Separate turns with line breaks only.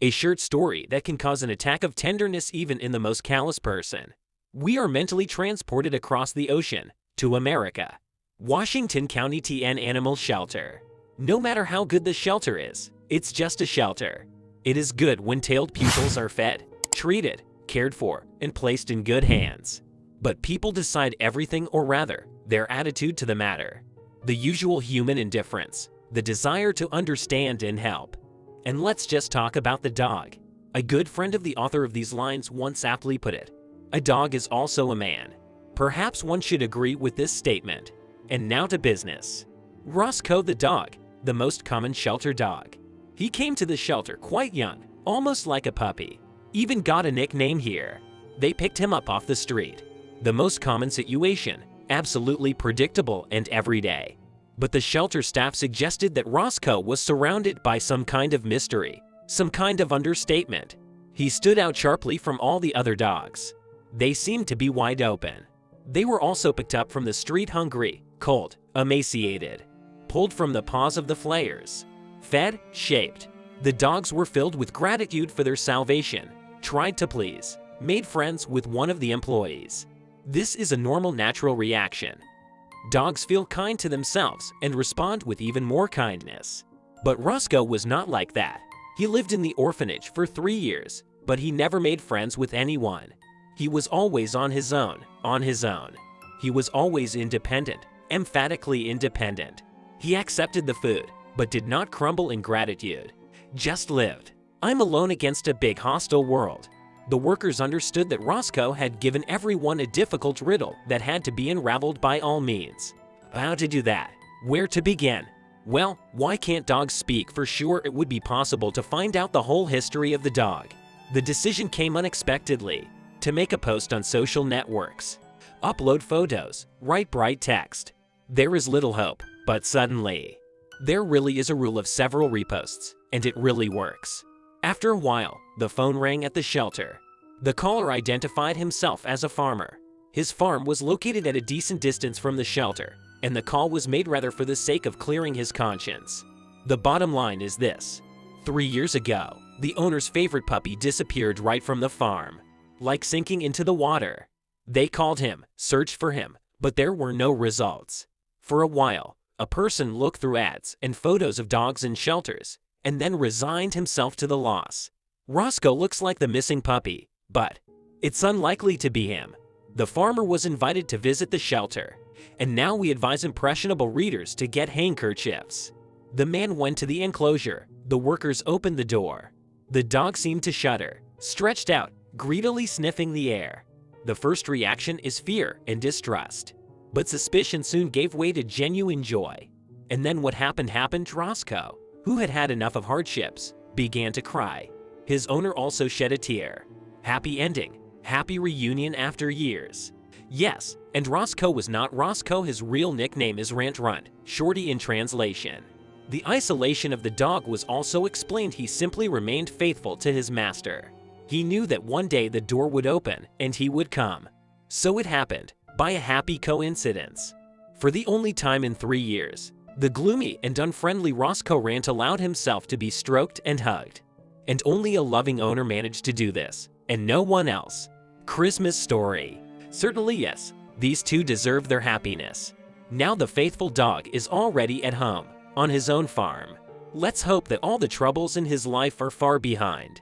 A short story that can cause an attack of tenderness even in the most callous person. We are mentally transported across the ocean to America. Washington County TN Animal Shelter. No matter how good the shelter is, it's just a shelter. It is good when tailed pupils are fed, treated, cared for, and placed in good hands. But people decide everything, or rather, their attitude to the matter. The usual human indifference, the desire to understand and help. And let's just talk about the dog. A good friend of the author of these lines once aptly put it, "A dog is also a man." Perhaps one should agree with this statement. And now to business. Roscoe the dog, the most common shelter dog. He came to the shelter quite young, almost like a puppy. Even got a nickname here. They picked him up off the street. The most common situation, absolutely predictable and everyday. But the shelter staff suggested that Roscoe was surrounded by some kind of mystery, some kind of understatement. He stood out sharply from all the other dogs. They seemed to be wide open. They were also picked up from the street hungry, cold, emaciated, pulled from the paws of the flayers, fed, shaped. The dogs were filled with gratitude for their salvation, tried to please, made friends with one of the employees. This is a normal, natural reaction. Dogs feel kind to themselves and respond with even more kindness. But Roscoe was not like that. He lived in the orphanage for 3 years, but he never made friends with anyone. He was always on his own, He was always independent, emphatically independent. He accepted the food, but did not crumble in gratitude. Just lived. I'm alone against a big hostile world. The workers understood that Roscoe had given everyone a difficult riddle that had to be unraveled by all means. How to do that? Where to begin? Well, why can't dogs speak? For sure it would be possible to find out the whole history of the dog. The decision came unexpectedly. To make a post on social networks, upload photos, write bright text. There is little hope, but suddenly, there really is a rule of several reposts, and it really works. After a while, the phone rang at the shelter. The caller identified himself as a farmer. His farm was located at a decent distance from the shelter, and the call was made rather for the sake of clearing his conscience. The bottom line is this: 3 years ago, the owner's favorite puppy disappeared right from the farm. Like sinking into the water. They called him, searched for him, but there were no results. For a while, a person looked through ads and photos of dogs in shelters, and then resigned himself to the loss. Roscoe looks like the missing puppy, but it's unlikely to be him. The farmer was invited to visit the shelter, and now we advise impressionable readers to get handkerchiefs. The man went to the enclosure. The workers opened the door. The dog seemed to shudder, stretched out, greedily sniffing the air. The first reaction is fear and distrust. But suspicion soon gave way to genuine joy. And then what happened. Roscoe, who had had enough of hardships, began to cry. His owner also shed a tear. Happy ending. Happy reunion after years. Yes, and Roscoe was not Roscoe. His real nickname is Rant Runt, Shorty in translation. The isolation of the dog was also explained. He simply remained faithful to his master. He knew that one day the door would open and he would come. So it happened, by a happy coincidence. For the only time in 3 years, the gloomy and unfriendly Roscoe Rant allowed himself to be stroked and hugged. And only a loving owner managed to do this, and no one else. Christmas story. Certainly yes, these two deserve their happiness. Now the faithful dog is already at home, on his own farm. Let's hope that all the troubles in his life are far behind.